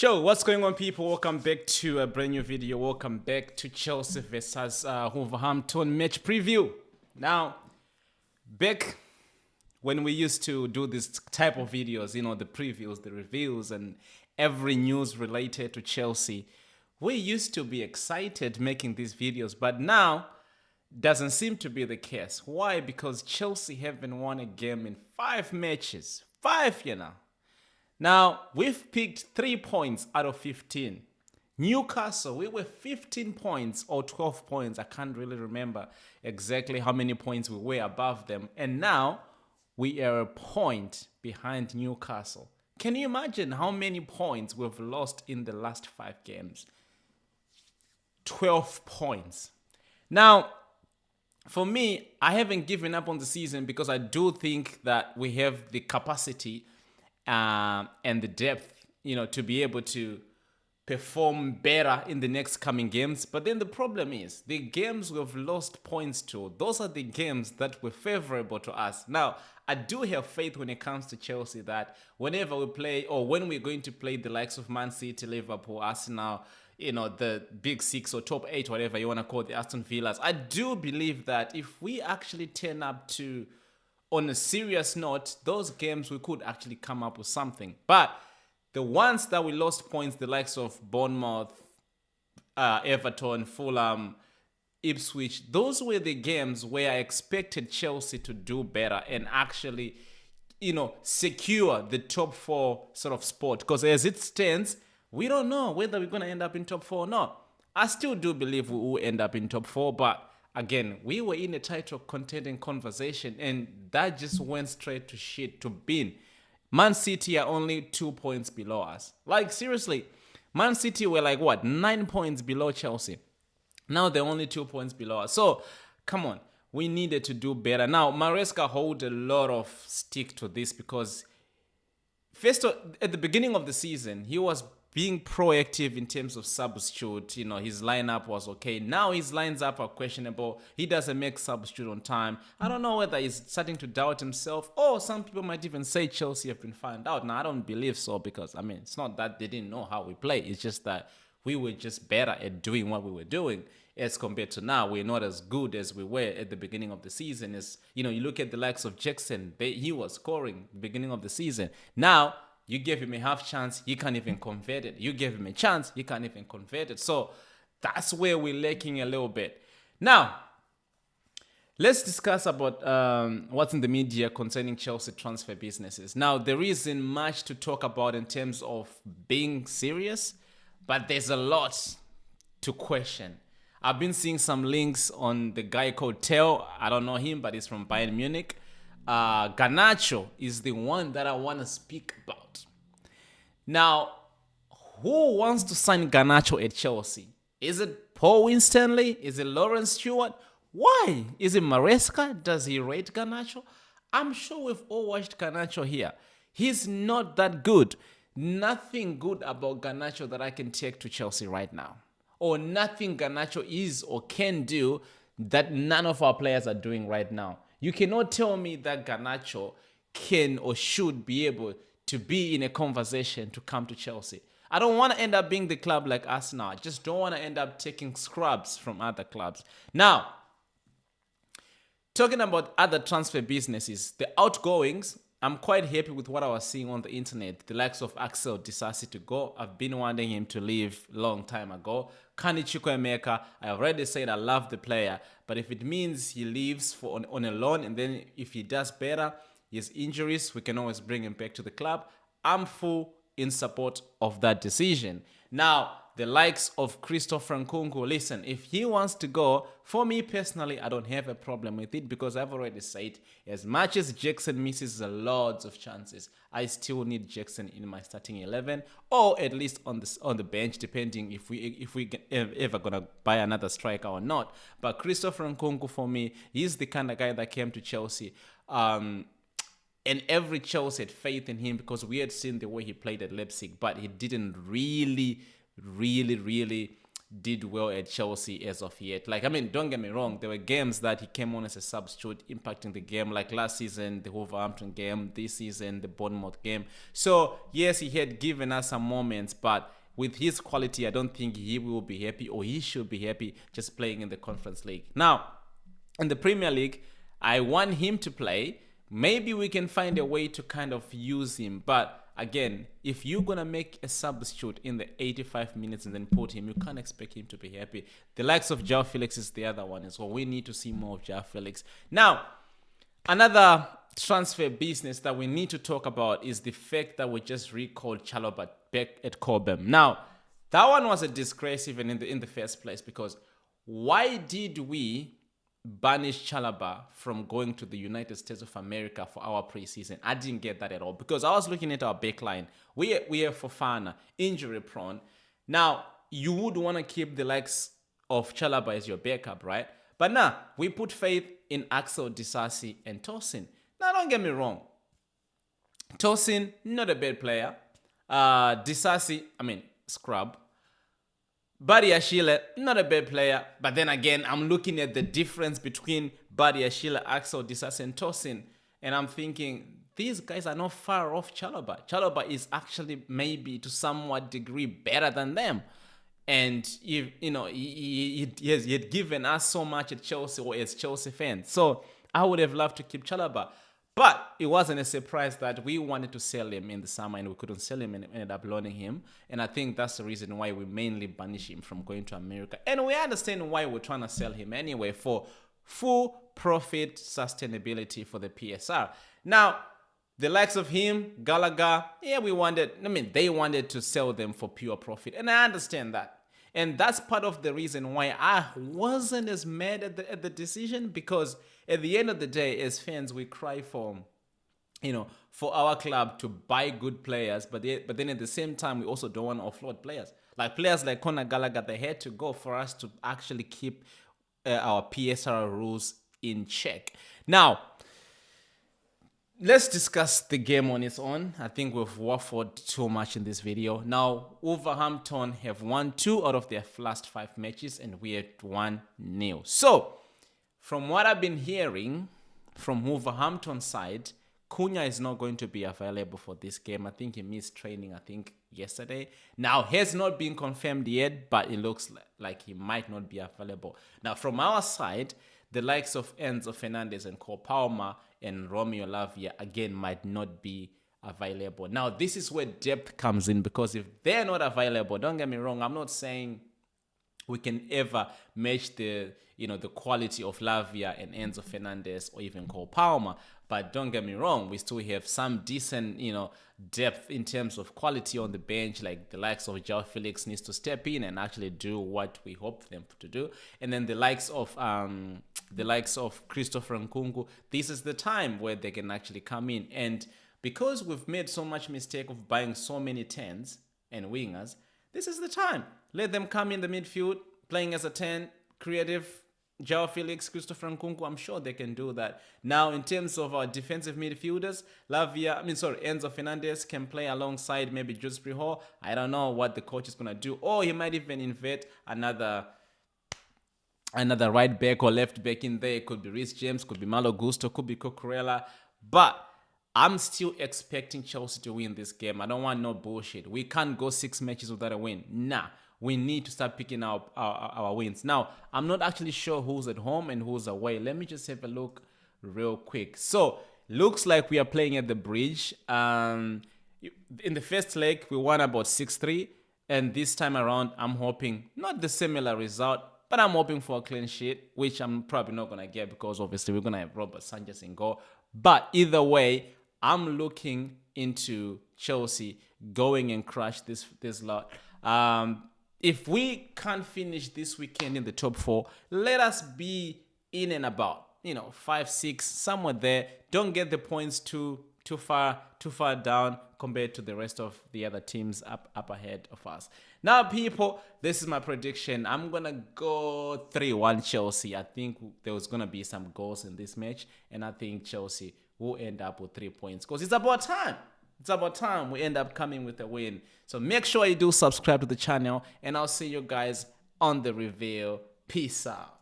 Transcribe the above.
Yo, what's going on, people? Welcome back to a brand new video. Welcome back to Chelsea versus Wolverhampton match preview. Now, back when we used to do this type of videos, the previews, the reviews, and every news related to Chelsea, we used to be excited making these videos, but now doesn't seem to be the case. Why? Because Chelsea haven't won a game in 5 matches. 5. Now, we've picked 3 points out of 15. Newcastle, we were 15 points or 12 points. I can't really remember exactly how many points we were above them. And now, we are a point behind Newcastle. Can you imagine how many points we've lost in the last 5 games? 12 points. Now, for me, I haven't given up on the season because I do think that we have the capacity and the depth, to be able to perform better in the next coming games. But then the problem is the games we've lost points to, those are the games that were favorable to us. Now, I do have faith when it comes to Chelsea that whenever we play or when we're going to play the likes of Man City, Liverpool, Arsenal, the big 6 or top 8, whatever you want to call the Aston Villas, I do believe that if we actually turn up to, on a serious note, those games we could actually come up with something. But the ones that we lost points, the likes of Bournemouth, Everton, Fulham, Ipswich, those were the games where I expected Chelsea to do better and actually, secure the top 4 sort of spot. Because as it stands, we don't know whether we're going to end up in top 4 or not. I still do believe we will end up in top 4, but again, we were in a title contending conversation, and that just went straight to shit, to bin. Man City are only 2 points below us. Like, seriously, Man City were 9 points below Chelsea. Now they're only 2 points below us. So, come on, we needed to do better. Now, Maresca hold a lot of stick to this because, first, at the beginning of the season, he was being proactive in terms of substitute. His lineup was okay. Now his lines up are questionable. He doesn't make substitute on time. I don't know whether he's starting to doubt himself, or some people might even say Chelsea have been found out. Now, I don't believe so because, it's not that they didn't know how we play. It's just that we were just better at doing what we were doing as compared to now. We're not as good as we were at the beginning of the season. You look at the likes of Jackson. He was scoring at the beginning of the season. Now, you gave him a half chance, he can't even convert it. You gave him a chance, he can't even convert it. So that's where we're lacking a little bit. Now, let's discuss about what's in the media concerning Chelsea transfer businesses. Now, there isn't much to talk about in terms of being serious, but there's a lot to question. I've been seeing some links on the guy called Theo. I don't know him, but he's from Bayern Munich. Garnacho is the one that I want to speak about. Now, who wants to sign Garnacho at Chelsea? Is it Paul Winstanley? Is it Lawrence Stewart? Why? Is it Maresca? Does he rate Garnacho? I'm sure we've all watched Garnacho here. He's not that good. Nothing good about Garnacho that I can take to Chelsea right now. Or nothing Garnacho is or can do that none of our players are doing right now. You cannot tell me that Garnacho can or should be able to be in a conversation to come to Chelsea. I don't want to end up being the club like Arsenal. I just don't want to end up taking scrubs from other clubs. Now, talking about other transfer businesses, the outgoings, I'm quite happy with what I was seeing on the internet. The likes of Axel Disasi to go. I've been wanting him to leave a long time ago. Kani Chukwuemeka, I already said I love the player, but if it means he leaves on a loan, and then if he does better, his injuries, we can always bring him back to the club. I'm full in support of that decision. Now, the likes of Christopher Nkunku, listen, if he wants to go, for me personally, I don't have a problem with it because I've already said, as much as Jackson misses a lot of chances, I still need Jackson in my starting 11, or at least on the bench, depending if we ever gonna buy another striker or not. But Christopher Nkunku, for me, he's the kind of guy that came to Chelsea. And every Chelsea had faith in him because we had seen the way he played at Leipzig, but he didn't really did well at Chelsea as of yet. Like, I mean, don't get me wrong, there were games that he came on as a substitute, impacting the game, like last season, the Wolverhampton game, this season, the Bournemouth game. So, yes, he had given us some moments, but with his quality, I don't think he will be happy, or he should be happy just playing in the Conference League. Now, in the Premier League, I want him to play. Maybe we can find a way to kind of use him. But again, if you're going to make a substitute in the 85 minutes and then put him, you can't expect him to be happy. The likes of João Felix is the other one as well. We need to see more of João Felix. Now, another transfer business that we need to talk about is the fact that we just recalled Chalobah back at Cobham. Now, that one was a disgrace even in the first place, because why did we banish Chalobah from going to the United States of America for our preseason? I didn't get that at all, because I was looking at our backline. We have Fofana, injury prone. Now, you would want to keep the likes of Chalobah as your backup, right? But nah, we put faith in Axel Disasi and Tosin. Now, don't get me wrong. Tosin, not a bad player. Disasi, I mean, scrub. Badiashile, not a bad player. But then again, I'm looking at the difference between Badiashile, Axel Disasi, and Tosin. And I'm thinking, these guys are not far off Chalobah. Chalobah is actually maybe to somewhat degree better than them. And he had given us so much at Chelsea, or as Chelsea fans. So I would have loved to keep Chalobah. But it wasn't a surprise that we wanted to sell him in the summer and we couldn't sell him and ended up loaning him. And I think that's the reason why we mainly banish him from going to America. And we understand why we're trying to sell him anyway, for full profit sustainability for the PSR. Now, the likes of him, Gallagher, they wanted to sell them for pure profit. And I understand that. And that's part of the reason why I wasn't as mad at the decision, because at the end of the day, as fans, we cry for our club to buy good players, but then at the same time, we also don't want to offload players. Like players like Conor Gallagher, they had to go for us to actually keep our PSR rules in check. Now, let's discuss the game on its own. I think we've waffled too much in this video. Now, Wolverhampton have won 2 out of their last 5 matches, and we had 1-0. So, from what I've been hearing from Wolverhampton's side, Cunha is not going to be available for this game. I think he missed training, yesterday. Now, has not been confirmed yet, but it looks like he might not be available. Now, from our side, the likes of Enzo Fernandez and Cole Palmer and Romeo Lavia, again, might not be available. Now, this is where depth comes in, because if they're not available, don't get me wrong, I'm not saying we can ever match the quality of Lavia and Enzo Fernandez or even Cole Palmer. But don't get me wrong, we still have some decent, depth in terms of quality on the bench. Like the likes of João Felix needs to step in and actually do what we hope them to do. And then the likes of Christopher Nkunku, this is the time where they can actually come in. And because we've made so much mistake of buying so many 10s and wingers, this is the time. Let them come in the midfield, playing as a 10, creative. João Felix, Christopher Nkunku, I'm sure they can do that. Now, in terms of our defensive midfielders, Enzo Fernandez can play alongside maybe Dewsbury Hall. I don't know what the coach is going to do. Or he might even invent another right back or left back in there. It could be Reece James, could be Malo Gusto, could be Cucurella. But I'm still expecting Chelsea to win this game. I don't want no bullshit. We can't go 6 matches without a win. Nah. We need to start picking up our wins. Now, I'm not actually sure who's at home and who's away. Let me just have a look real quick. So, looks like we are playing at the Bridge. In the first leg, we won about 6-3. And this time around, I'm hoping, not the similar result, but I'm hoping for a clean sheet, which I'm probably not going to get, because obviously we're going to have Robert Sanchez in goal. But either way, I'm looking into Chelsea going and crush this lot. If we can't finish this weekend in the top 4, let us be in and about, 5, 6, somewhere there. Don't get the points too far down compared to the rest of the other teams up ahead of us. Now, people, this is my prediction. I'm going to go 3-1 Chelsea. I think there was going to be some goals in this match, and I think Chelsea will end up with 3 points, because it's about time. It's about time we end up coming with a win. So make sure you do subscribe to the channel, and I'll see you guys on The Reveal. Peace out.